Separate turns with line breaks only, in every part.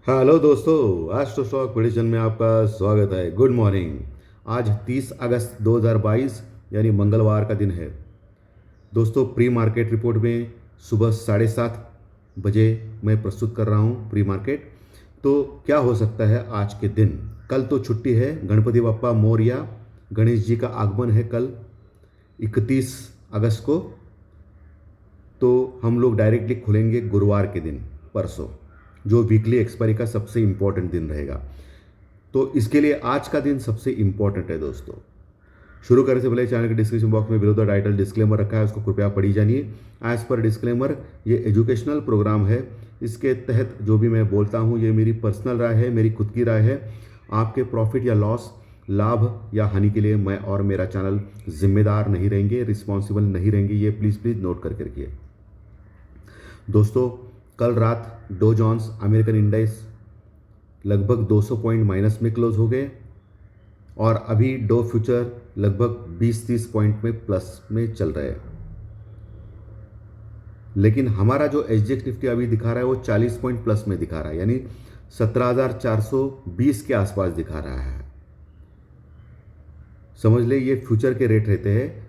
Hello दोस्तों, astro stock prediction में आपका स्वागत है। Good morning. आज 30 अगस्त 2022 यानी मंगलवार का दिन है। दोस्तों, प्री मार्केट रिपोर्ट में सुबह 7:30 बजे मैं प्रस्तुत कर रहा हूँ प्री मार्केट। तो क्या हो सकता है आज के दिन? कल तो छुट्टी है, गणपति बप्पा मोरया, गणेश जी का आगमन है कल 31 अगस्त को। तो हम लोग डायरेक्टली खुलेंगे गुरुवार के दिन, परसों, जो वीकली एक्सपायरी का सबसे इम्पोर्टेंट दिन रहेगा। तो इसके लिए आज का दिन सबसे इम्पोर्टेंट है दोस्तों। शुरू करने से पहले चैनल के डिस्क्रिप्शन बॉक्स में बिलो द टाइटल डिस्क्लेमर रखा है, उसको कृपया पढ़ी जानिए। एज पर डिस्क्लेमर, ये एजुकेशनल प्रोग्राम है। इसके तहत जो भी मैं बोलता हूँ ये मेरी पर्सनल राय है, मेरी खुद की राय है। आपके प्रॉफिट या लॉस, लाभ या हानि के लिए मैं और मेरा चैनल जिम्मेदार नहीं रहेंगे, रिस्पॉन्सिबल नहीं रहेंगे। ये प्लीज़ प्लीज़ नोट करके रखिए दोस्तों। कल रात डो जोन्स अमेरिकन इंडेक्स लगभग 200 पॉइंट माइनस में क्लोज हो गए और अभी डो फ्यूचर लगभग 20-30 पॉइंट में प्लस में चल रहे हैं। लेकिन हमारा जो एसजीएक्स निफ्टी अभी दिखा रहा है वो 40 पॉइंट प्लस में दिखा रहा है, यानी 17,420 के आसपास दिखा रहा है। समझ ले, ये फ्यूचर के रेट रहते हैं।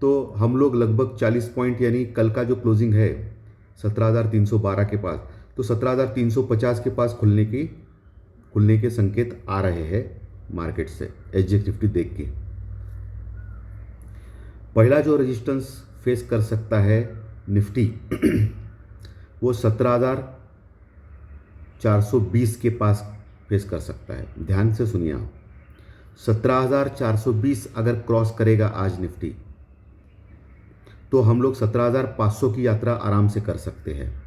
तो हम लोग लगभग 40 पॉइंट, यानी कल का जो क्लोजिंग है 17,312 के पास, तो 17,350 के पास खुलने के संकेत आ रहे हैं मार्केट से एसजीएक्स निफ्टी देख के। पहला जो रेजिस्टेंस फेस कर सकता है निफ्टी वो 17,420 के पास फेस कर सकता है। ध्यान से सुनिए आप, 17,420 अगर क्रॉस करेगा आज निफ्टी, तो हम लोग 17,500 की यात्रा आराम से कर सकते हैं।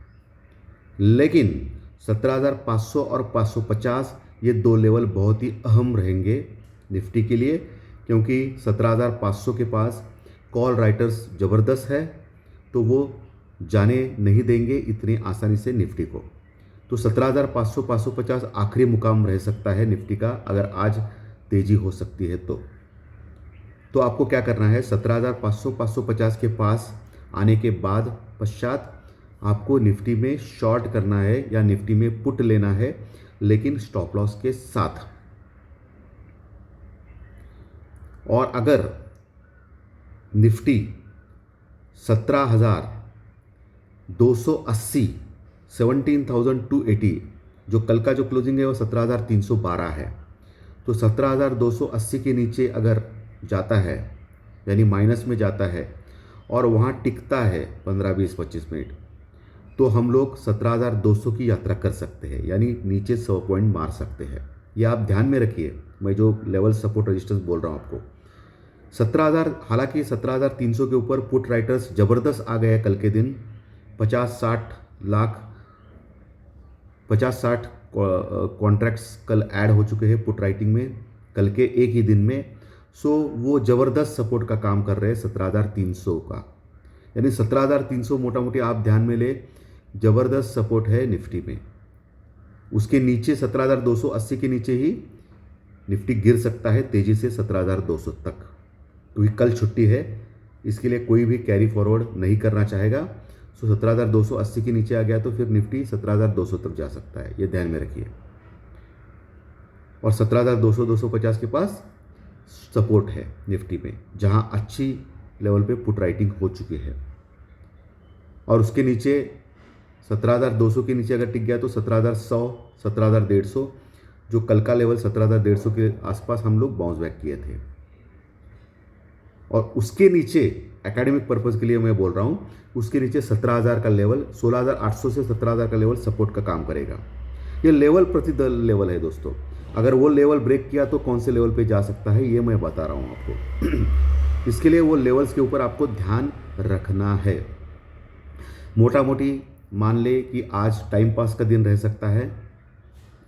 लेकिन 17,500 और 550 ये दो लेवल बहुत ही अहम रहेंगे निफ्टी के लिए, क्योंकि 17,500 के पास कॉल राइटर्स ज़बरदस्त है, तो वो जाने नहीं देंगे इतनी आसानी से निफ्टी को। तो 17,500 550 आखिरी मुकाम रह सकता है निफ्टी का, अगर आज तेज़ी हो सकती है तो आपको क्या करना है, 17,500 550 के पास आने के बाद पश्चात आपको निफ्टी में शॉर्ट करना है या निफ्टी में पुट लेना है, लेकिन स्टॉप लॉस के साथ। और अगर निफ्टी 17,280 17,280, जो कल का जो क्लोजिंग है वो 17,312 है, तो 17,280 के नीचे अगर जाता है, यानी माइनस में जाता है और वहाँ टिकता है 15 20 25 मिनट, तो हम लोग 17,200 की यात्रा कर सकते हैं, यानी नीचे 100 पॉइंट मार सकते हैं। ये आप ध्यान में रखिए, मैं जो लेवल सपोर्ट रेजिस्टेंस बोल रहा हूँ आपको 17,000। हालांकि 17,300 के ऊपर पुट राइटर्स ज़बरदस्त आ गए कल के दिन, 50-60 कॉन्ट्रैक्ट्स कल ऐड हो चुके हैं पुट राइटिंग में कल के एक ही दिन में। सो वो ज़बरदस्त सपोर्ट का काम कर रहे हैं 17,300 का, यानी 17,300 मोटा मोटी आप ध्यान में ले, ज़बरदस्त सपोर्ट है निफ्टी में। उसके नीचे 17,280 के नीचे ही निफ्टी गिर सकता है तेज़ी से 17,200 तक, क्योंकि कल छुट्टी है, इसके लिए कोई भी कैरी फॉरवर्ड नहीं करना चाहेगा। सो 17,280 के नीचे आ गया तो फिर निफ्टी 17,200 तक जा सकता है, ये ध्यान में रखिए। और 17,200 250 के पास सपोर्ट है निफ्टी में, जहां अच्छी लेवल पे पुट राइटिंग हो चुकी है। और उसके नीचे 17,200 के नीचे अगर टिक गया तो 17,100 17,150, जो कल का लेवल 17,150 के आसपास हम लोग बाउंस बैक किए थे। और उसके नीचे एकेडमिक पर्पज़ के लिए मैं बोल रहा हूँ, उसके नीचे 17,000 का लेवल, 16,800 से 17,000 का लेवल सपोर्ट का काम करेगा। ये लेवल प्रति लेवल है दोस्तों। अगर वो लेवल ब्रेक किया तो कौन से लेवल पे जा सकता है ये मैं बता रहा हूँ आपको। इसके लिए वो लेवल्स के ऊपर आपको ध्यान रखना है। मोटा मोटी मान ले कि आज टाइम पास का दिन रह सकता है,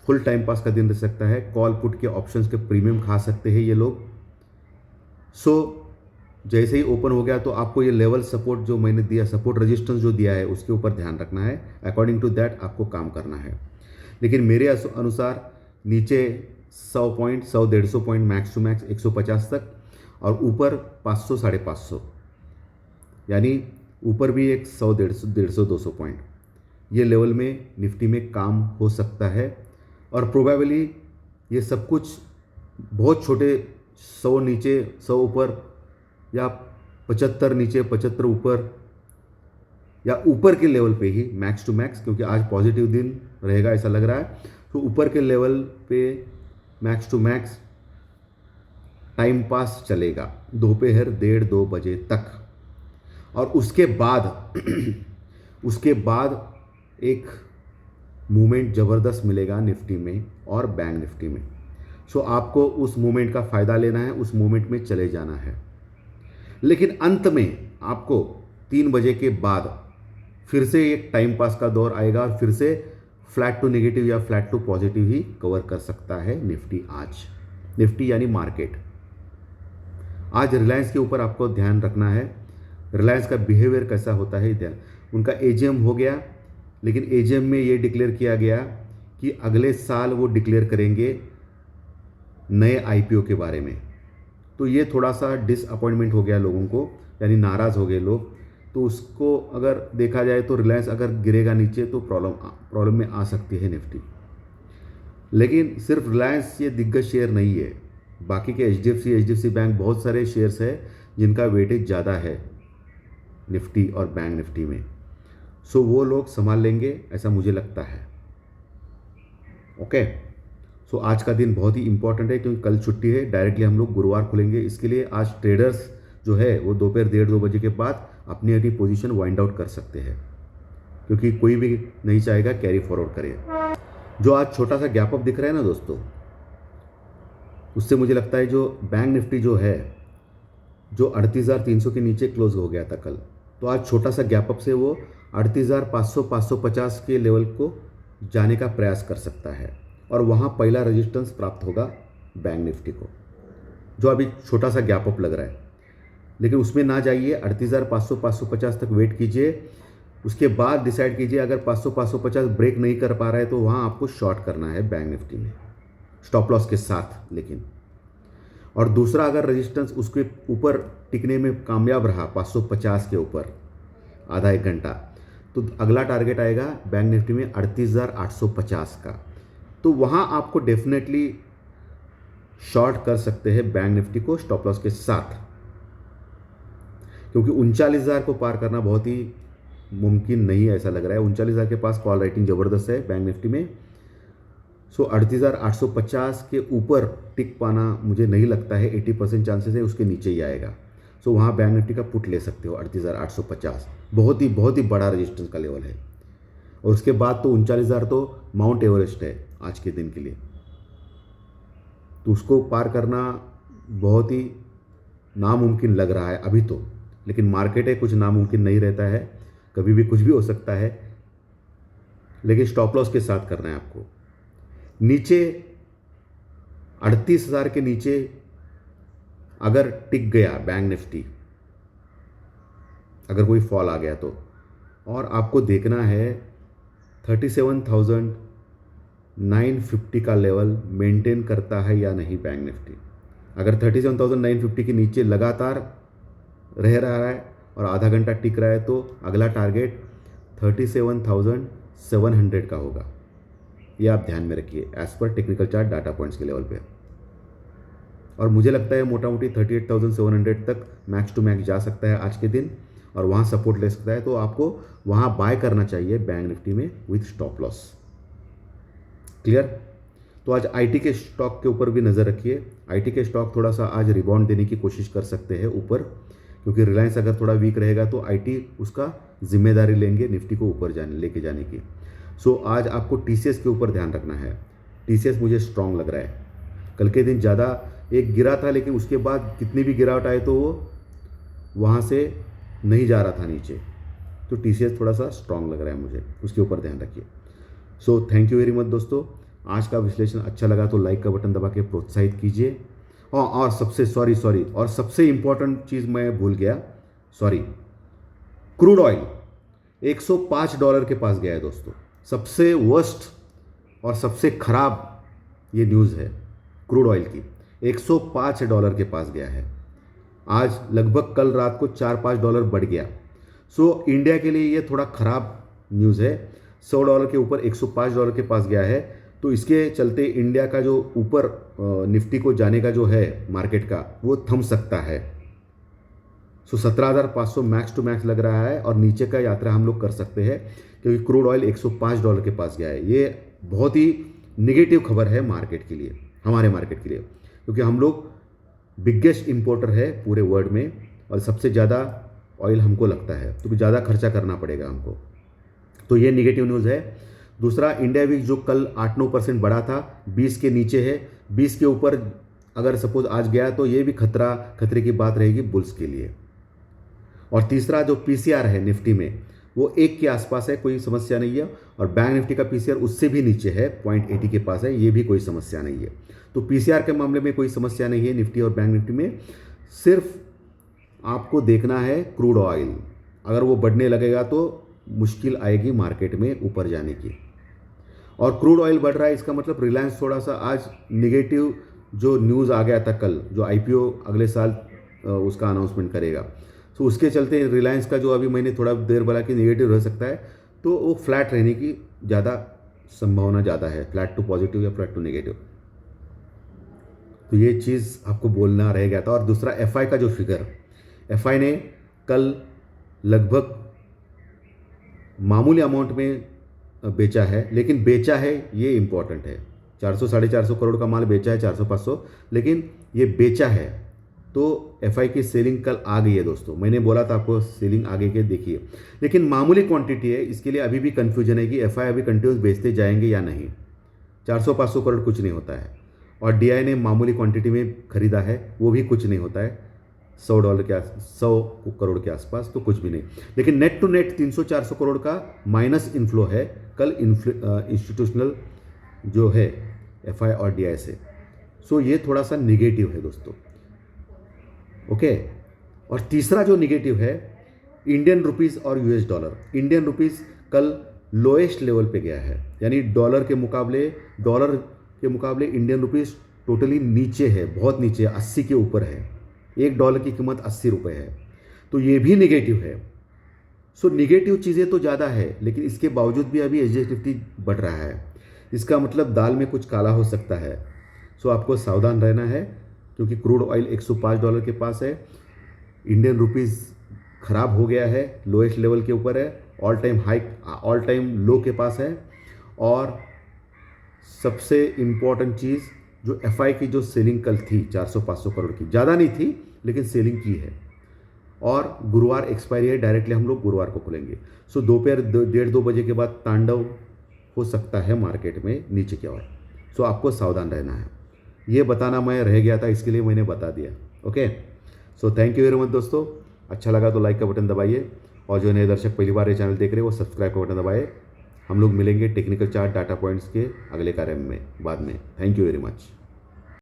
फुल टाइम पास का दिन रह सकता है। कॉल पुट के ऑप्शंस के प्रीमियम खा सकते हैं ये लोग। सो जैसे ही ओपन हो गया तो आपको ये लेवल सपोर्ट जो मैंने दिया, सपोर्ट रेजिस्टेंस जो दिया है, उसके ऊपर ध्यान रखना है। अकॉर्डिंग टू दैट आपको काम करना है। लेकिन मेरे अनुसार नीचे 100 point, 100-150 point max to max 150 तक, और ऊपर 500 550, यानी ऊपर भी एक 100 150 150 200 पॉइंट, ये लेवल में निफ्टी में काम हो सकता है। और प्रोबेबली ये सब कुछ बहुत छोटे 100 नीचे 100 ऊपर या 75 नीचे 75 ऊपर या ऊपर के लेवल पे ही मैक्स टू मैक्स, क्योंकि आज पॉजिटिव दिन रहेगा ऐसा लग रहा है, तो ऊपर के लेवल पे max to max time pass चलेगा दोपहर 1:30-2 बजे तक। और उसके बाद उसके बाद एक मूवमेंट ज़बरदस्त मिलेगा निफ्टी में और बैंक निफ्टी में। सो आपको उस मूवमेंट का फ़ायदा लेना है, उस मूवमेंट में चले जाना है। लेकिन अंत में आपको 3 बजे के बाद फिर से एक टाइम पास का दौर आएगा और फिर से फ्लैट टू नेगेटिव या फ्लैट टू पॉजिटिव ही कवर कर सकता है निफ्टी आज। निफ्टी यानी मार्केट। आज रिलायंस के ऊपर आपको ध्यान रखना है। रिलायंस का बिहेवियर कैसा होता है ध्यान। उनका एजीएम हो गया, लेकिन एजीएम में ये डिक्लेयर किया गया कि अगले साल वो डिक्लेयर करेंगे नए आईपीओ के बारे में। तो ये थोड़ा सा डिसअपॉइंटमेंट हो गया लोगों को, यानी नाराज़ हो गए लोग। तो उसको अगर देखा जाए तो रिलायंस अगर गिरेगा नीचे तो प्रॉब्लम में आ सकती है निफ्टी। लेकिन सिर्फ रिलायंस ये दिग्गज शेयर नहीं है, बाकी के एचडीएफसी बैंक बहुत सारे शेयर्स है जिनका वेटेज ज़्यादा है निफ्टी और बैंक निफ्टी में। सो वो लोग संभाल लेंगे ऐसा मुझे लगता है। ओके, सो आज का दिन बहुत ही इंपॉर्टेंट है क्योंकि कल छुट्टी है। डायरेक्टली हम लोग गुरुवार खुलेंगे, इसके लिए आज ट्रेडर्स जो है वो दोपहर 1:30-2 बजे के बाद अपनी अपनी पोजीशन वाइंड आउट कर सकते हैं, क्योंकि कोई भी नहीं चाहेगा कैरी फॉरवर्ड करे। जो आज छोटा सा गैप अप दिख रहा है ना दोस्तों, उससे मुझे लगता है जो बैंक निफ्टी जो है जो 38,300 के नीचे क्लोज हो गया था कल, तो आज छोटा सा गैप अप से वो 38,500-550 के लेवल को जाने का प्रयास कर सकता है और वहाँ पहला रेजिस्टेंस प्राप्त होगा बैंक निफ्टी को, जो अभी छोटा सा गैप अप लग रहा है। लेकिन उसमें ना जाइए, 38,500-550 तक वेट कीजिए, उसके बाद डिसाइड कीजिए। अगर 500-550 ब्रेक नहीं कर पा रहा है तो वहाँ आपको शॉर्ट करना है बैंक निफ्टी में स्टॉप लॉस के साथ। लेकिन और दूसरा, अगर रेजिस्टेंस उसके ऊपर टिकने में कामयाब रहा 550 के ऊपर आधा एक घंटा, तो अगला टारगेट आएगा बैंक निफ्टी में 38,850 का। तो वहाँ आपको डेफिनेटली शॉर्ट कर सकते हैं बैंक निफ्टी को स्टॉप लॉस के साथ, क्योंकि 39,000 को पार करना बहुत ही मुमकिन नहीं है ऐसा लग रहा है। 39,000 के पास कॉल राइटिंग ज़बरदस्त है बैंक निफ्टी में। सो 38,850 के ऊपर टिक पाना मुझे नहीं लगता है, 80% चांसेस है उसके नीचे ही आएगा। सो वहाँ बैंक निफ्टी का पुट ले सकते हो 38,850, बहुत ही बड़ा रजिस्टेंस का लेवल है। और उसके बाद तो 39,000 तो माउंट एवरेस्ट है आज के दिन के लिए, तो उसको पार करना बहुत ही नामुमकिन लग रहा है अभी तो। लेकिन मार्केट है, कुछ नामुमकिन नहीं रहता है, कभी भी कुछ भी हो सकता है। लेकिन स्टॉप लॉस के साथ करना है आपको। नीचे 38,000 के नीचे अगर टिक गया बैंक निफ्टी, अगर कोई फॉल आ गया तो, और आपको देखना है 37,950 का लेवल मेंटेन करता है या नहीं बैंक निफ्टी। अगर 37,950 के नीचे लगातार रह रहा है और आधा घंटा टिक रहा है तो अगला टारगेट 37,700 का होगा। ये आप ध्यान में रखिए as per technical chart data points के लेवल पे। और मुझे लगता है मोटा मोटी 38,700 तक मैक्स टू मैक्स जा सकता है आज के दिन, और वहाँ सपोर्ट ले सकता है। तो आपको वहाँ बाय करना चाहिए बैंक निफ्टी में विथ स्टॉप लॉस। क्लियर? तो आज आईटी के स्टॉक के ऊपर भी नज़र रखिए। आईटी के स्टॉक थोड़ा सा आज रिबाउंड देने की कोशिश कर सकते हैं ऊपर, क्योंकि रिलायंस अगर थोड़ा वीक रहेगा तो आईटी उसका जिम्मेदारी लेंगे निफ्टी को ऊपर लेके जाने की। सो आज आपको टीसीएस के ऊपर ध्यान रखना है। टीसीएस मुझे स्ट्रांग लग रहा है। कल के दिन ज़्यादा एक गिरा था, लेकिन उसके बाद कितनी भी गिरावट आए तो वो वहाँ से नहीं जा रहा था नीचे। तो टीसीएस थोड़ा सा स्ट्रांग लग रहा है मुझे, उसके ऊपर ध्यान रखिए। So thank you very much दोस्तों। आज का विश्लेषण अच्छा लगा तो लाइक का बटन दबा के प्रोत्साहित कीजिए। और सबसे सॉरी और सबसे इंपॉर्टेंट चीज़ मैं भूल गया, क्रूड ऑयल $105 के पास गया है दोस्तों। सबसे वर्स्ट और सबसे खराब ये न्यूज़ है क्रूड ऑयल की। $105 के पास गया है। आज लगभग कल रात को $4-5 बढ़ गया। सो इंडिया के लिए ये थोड़ा ख़राब न्यूज़ है। $100 के ऊपर $105 के पास गया है। तो इसके चलते इंडिया का जो ऊपर निफ्टी को जाने का जो है मार्केट का, वो थम सकता है। सो 17,500 मैक्स टू मैक्स लग रहा है और नीचे का यात्रा हम लोग कर सकते हैं, क्योंकि क्रूड ऑयल $105 के पास गया है। ये बहुत ही निगेटिव खबर है मार्केट के लिए, हमारे मार्केट के लिए, क्योंकि हम लोग बिगेस्ट इंपोर्टर है पूरे वर्ल्ड में और सबसे ज़्यादा ऑयल हमको लगता है, तो ज़्यादा खर्चा करना पड़ेगा हमको। तो ये निगेटिव न्यूज़ है। दूसरा, इंडिया वीक जो कल 8-9% बढ़ा था, 20 के नीचे है। 20 के ऊपर अगर सपोज आज गया तो ये भी खतरे की बात रहेगी बुल्स के लिए। और तीसरा, जो पीसीआर है निफ्टी में, वो 1 के आसपास है, कोई समस्या नहीं है। और बैंक निफ्टी का पीसीआर उससे भी नीचे है, 0.80 के पास है, ये भी कोई समस्या नहीं है। तो पीसीआर के मामले में कोई समस्या नहीं है निफ्टी और बैंक निफ्टी में। सिर्फ आपको देखना है क्रूड ऑयल, अगर वो बढ़ने लगेगा तो मुश्किल आएगी मार्केट में ऊपर जाने की। और क्रूड ऑयल बढ़ रहा है, इसका मतलब रिलायंस थोड़ा सा आज निगेटिव जो न्यूज़ आ गया था कल, जो आईपीओ अगले साल उसका अनाउंसमेंट करेगा, तो उसके चलते रिलायंस का जो अभी मैंने थोड़ा देर बोला कि निगेटिव रह सकता है, तो वो फ्लैट रहने की ज़्यादा संभावना ज़्यादा है, फ्लैट टू पॉजिटिव या फ्लैट टू नेगेटिव। तो ये चीज़ आपको बोलना रह गया था। और दूसरा, एफआई का जो फिगर, एफआई ने कल लगभग मामूली अमाउंट में बेचा है, लेकिन बेचा है ये इम्पॉर्टेंट है। 400-450 करोड़ का माल बेचा है, 400-500, लेकिन ये बेचा है। तो एफआई की सेलिंग कल आ गई है दोस्तों, मैंने बोला था आपको सेलिंग आगे के देखिए, लेकिन मामूली क्वांटिटी है। इसके लिए अभी भी कन्फ्यूजन है कि एफआई अभी कंटिन्यूस बेचते जाएंगे या नहीं। 400-500 करोड़ कुछ नहीं होता है। और डीआई ने मामूली क्वांटिटी में खरीदा है, वो भी कुछ नहीं होता है, $100 करोड़ के आसपास, तो कुछ भी नहीं। लेकिन नेट टू नेट 300-400 करोड़ का माइनस इन्फ्लो है कल इंस्टीट्यूशनल जो है एफआई और डीआई से। सो ये थोड़ा सा निगेटिव है दोस्तों, ओके। और तीसरा जो निगेटिव है, इंडियन रुपीस और यूएस डॉलर। इंडियन रुपीस कल लोएस्ट लेवल पे गया है, यानी डॉलर के मुकाबले इंडियन रुपीस टोटली नीचे है, बहुत नीचे, 80 के ऊपर है। $1 की कीमत 80 रुपये है, तो ये भी निगेटिव है। सो निगेटिव चीज़ें तो ज़्यादा है, लेकिन इसके बावजूद भी अभी एसजी50 बढ़ रहा है। इसका मतलब दाल में कुछ काला हो सकता है। सो आपको सावधान रहना है, क्योंकि क्रूड ऑयल $105 के पास है, इंडियन रुपीस ख़राब हो गया है, लोएस्ट लेवल के ऊपर है, ऑल टाइम लो के पास है। और सबसे इम्पॉर्टेंट चीज़, जो एफआई की जो सेलिंग कल थी 400-500 करोड़ की, ज़्यादा नहीं थी लेकिन सेलिंग की है। और गुरुवार एक्सपायरी है, डायरेक्टली हम लोग गुरुवार को खुलेंगे। सो दोपहर 1:30-2 बजे के बाद तांडव हो सकता है मार्केट में नीचे की ओर। सो आपको सावधान रहना है, ये बताना मैं रह गया था, इसके लिए मैंने बता दिया, okay. So thank you very much दोस्तों। अच्छा लगा तो लाइक का बटन दबाइए, और जो नए दर्शक पहली बार ये चैनल देख रहे हैं वो सब्सक्राइब का बटन दबाइए। हम लोग मिलेंगे टेक्निकल चार्ट डाटा पॉइंट्स के अगले कार्य में बाद में। Thank you very much.